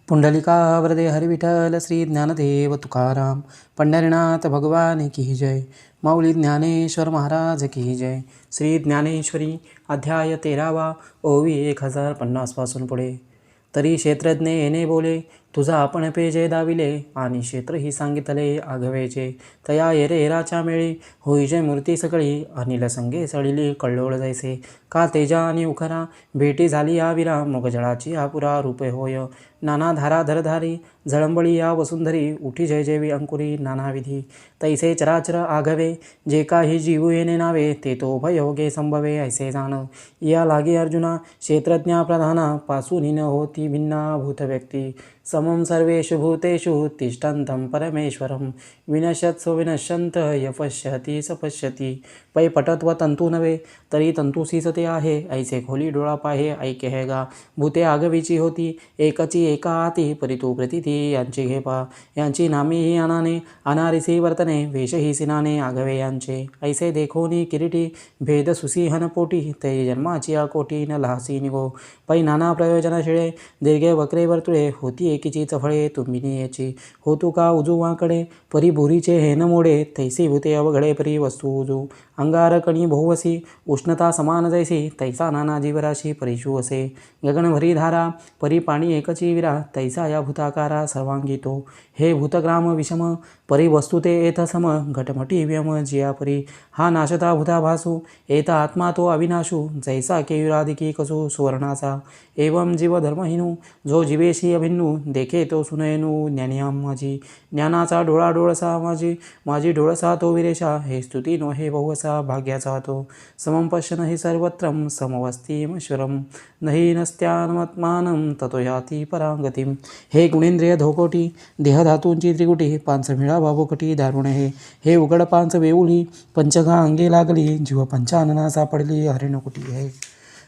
पुंडलिका वरदे हरिविठ्ठल श्री ज्ञानदेव तुकाराम. पंढरीनाथ भगवान की जय. माऊली ज्ञानेश्वर महाराज की जय. श्री ज्ञानेश्वरी अध्याय 13वा. ओवी 1050 पासून पुढे. तरी क्षेत्रज्ञ येणे बोले, तुझा आपण पेजे दाविले, आणि क्षेत्रही सांगितले आघवेचे. तया एरेराच्या मेळी होईजे मूर्ती सकळी, अनिल संगे सळिली कल्लोळ जैसे. का तेजा आणि उखरा भेटी झाली या विरा, मृगजळाची आपुरा रूपे होय. नाना धारा धरधारी झळंबळी या वसुंधरी, उठी जय जयवी अंकुरी नानाविधी. तैसे चराचर आघवे जे काही जीव येणे नावे, ते तो भयोगे संभवे ऐसे जाण. या लागे अर्जुना क्षेत्रज्ञा प्रधाना, पासून न होती भिन्ना भूत व्यक्ती. समं सर्वेषु भूतेषु तिष्ठन्तं परमेश्वरं, विनश्यत्सु विनश्यन्त य पश्यति स पश्यति. पै पटत्व तंतू नव्हे तरी तंतुसी सते आहे, ऐसे खोली डोळा पाहे ऐके हे गा. भूते आगवीची होती एकची एका आती, परितू प्रतिती यांची घे पा. यांची नामी ही अनाने, अनारिसी वर्तने, वेशही सिनाने आगवे यांचे. ऐसे देखोनी किरीटी भेद सुसिहन पोटी, ते जन्माची आकोटी न लहासी निगो. पै नाना प्रयोजन शिळे दीर्घे वक्रे वर्तुळे, होती एकीची चफळे तुम्ही याची. होतू का उजूवाकडे परी भुरीचे हेन मोडे, तैसी भूते अवघडे परी वस्तू उजू. अंगार कणी बहुवसी उष्णता समान जैसी, तैसा नाना जीवराशी परिशू असे. गगनभरी धारा परी पाणी एकची विरा, तैसा या भूताकारा सर्वांगी तो. हे भूतग्राम विषम परी वस्तु ते येथ सम, घटमटी व्यम जिया परी. हा नाशता भूता भासू येथ आत्मा तो अविनाशू, जैसा केयुरादिकी कसू सुवर्णाचा. एवं जीव धर्महीनू जो जीवेशी अभिन्नू, देखे तो सुनयनू ज्ञानिया माझी. ज्ञानाचा डोळा डोळसा माझी, माझी डोळसा तो विरेशा. हे स्तुती नो हे बहुवसा भाग्याचा तो. समं पश्यन हि सर्वत्रं समवस्थिमश्वरं, नहि नस्त्यात्मानं ततो याति परांगतिं. हे गुणेंद्रिय धोकोटी देहधातूंची त्रिकुटी, पांच मिळा बाबोकटी दारुण हे. हे उघड पांच वेऊळी पंचगा अंगे लागली, जीव पंचानना सापडली हरिणकुटी हे.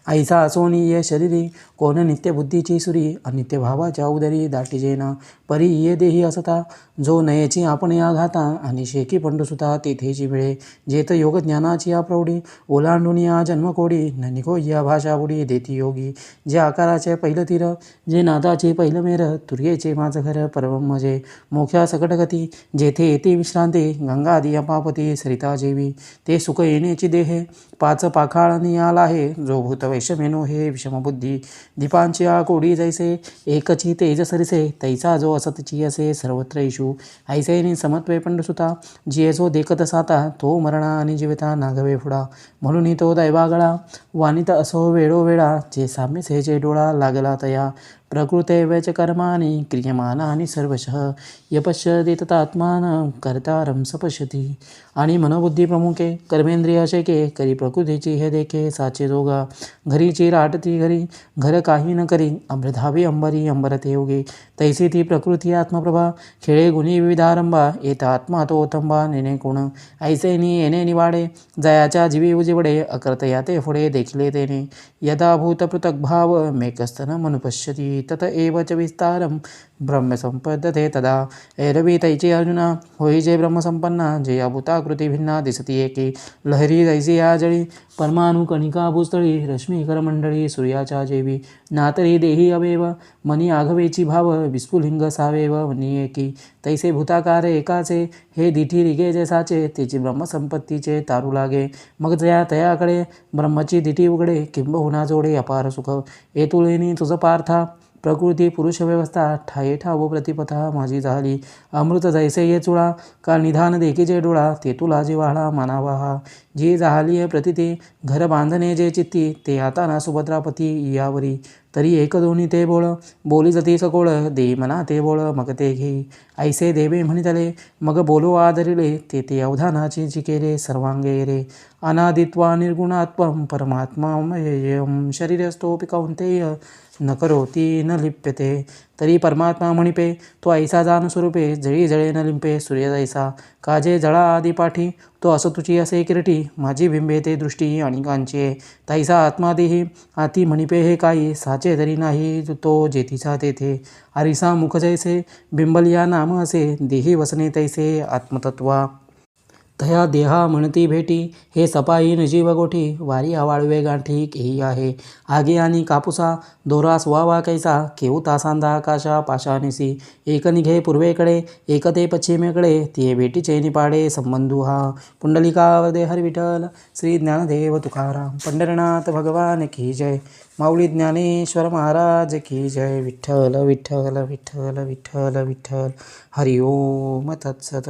ऐसा असोनी ये शरीरी कोण नित्य बुद्धीची सुरी, अनित्य भावाच्या उदरी दाटीजेना. परी ये देही असता जो नयेची आपण या घाता, आणि शेकी पंडुसुता तेथेची मिळे. जेथ योग ज्ञानाची या प्रौढी ओलांडून या जन्मकोडी, न निघो या भाषा बुडी देती योगी. जे आकाराचे पहिलं तीर जे नादाचे पहिलं मेर, तुर्येचे माझं घर परब्रह्म जे. मोख्या सकटगती जेथे येते विश्रांती, गंगादी अपापती सरिता जेवी. ते सुख येण्याची देहे पाच पाखाळनी आला आहे, जो भूत वैषमेनो हे विषमबुद्धी. दीपांची कोडी जैसे एकची तेज सरिसे, तैसा जो असतची असे सर्वत्र इशू. ऐसे समत्वे पंडसुता जिये जो देखत साता, तो मरणा आणि जीविता नागवे फुडा. म्हणून तो दैवागळा वानित असो वेळोवेळा, जे साम्यसे जे डोळा लागला तया. प्रकृते वेच कर्माणी क्रियमानानि सर्वशः, यपश्यति ततात्मान कर्तारं सपश्यति. आणि मनोबुद्धी प्रमुखे कर्मेंद्रिय शेके, करी प्रकृतीची हे देखे साचे जोगा. घरीची राटती घरी घर काही न करी, अमृधावी अंबरी अंबरते योगे. तैसी ती प्रकृती आत्मप्रभा, खेळे गुणी विविधारंभा. येत आत्मा तो तंबा नेणे कोण, ऐसे नि येणे निवाडे. जयाच्या जीवी उजिवडे, अकर्त याते पुढे देखिले तेने. यदा भूत पृथक भाव मेकस्तन मनुपश्यती, तत एव च विस्तारं ब्रह्मसंपद्यते तदा. एरवी तैचे अर्जुना होई जे ब्रह्मसंपन्ना, जे या भूताकृती भिन्ना दिसती एकी. लहरी जैसी या जळी परमाणु कणिका भूस्थळी, रश्मी करमंडळी सूर्याच्या जेवी. नातरी देही अवेव मनी आघवेची भाव, विस्फुलिंग सावेव मनी एकी. तैसे भूताकार एकाचे हे दिठी रिगे जे साचे, तिची ब्रह्मसंपत्तीचे तारू लागे. मग जया तयाकडे ब्रह्मची दिठी उघडे, किंबहुना जोडे अपार सुख. येतुळेनी तुझ पार्था प्रकृती पुरुष व्यवस्था, ठाये ठावो प्रतिपथा माझी झाली. अमृत जैसे ये चुळा का निधान देखीचे डोळा, ते तुला जिव्हाळा मानावा हा. जी जाहली प्रतिती घर बांधणे जे चित्ती, ते आता ना सुभद्रापती यावरी. तरी एक दोन्ही ते बोळ बोली जती सकोळ, दे मना ते बोळ मग ते घेई. ऐसे देवे म्हणितले मग बोलो आदरिले, ते अवधानाची चिकेले सर्वांगे रे. अनादित्वा निर्गुणात्वं परमात्मामय्यं, शरीरस्थोपि कौन्तेय न करोती न लिप्यते. तरी परमात्मा म्हणिपे तो ऐसा जाण स्वरूपे, जळी जळे न लिंपे सूर्य जैसा. काजे जळा आदी पाठी तो असतुची असे किरटी, माझी बिंबे ते दृष्टी अनेकांचे. तैसा आत्मादेही आती म्हणिपे हे काही, साचे तरी नाही तो जेथीचा तेथे. आरिसा मुख जैसे बिंबलिया नाम असे, देही वसने तैसे आत्मतत्वा. तया देहा म्हणती भेटी, हे सपाईन जीव गोठी, वारी आवाळवे गाठी केही आहे. आगे आणि कापुसा, दोरा सुवावा कैसा, केऊता सांधा आकाशा पाशानिसी. एक निघे पूर्वेकडे, एक ते पश्चिमेकडे, ते भेटीचे निपाडे संबंधू हा. पुंडलिकावरदे हरी विठ्ठल, श्री ज्ञानदेव तुकाराम. पंढरीनाथ भगवान की जय. माऊली ज्ञानेश्वर महाराज की जय. विठ्ठल विठ्ठल विठ्ठल विठ्ठल विठ्ठल. हरि ओम तत्सत.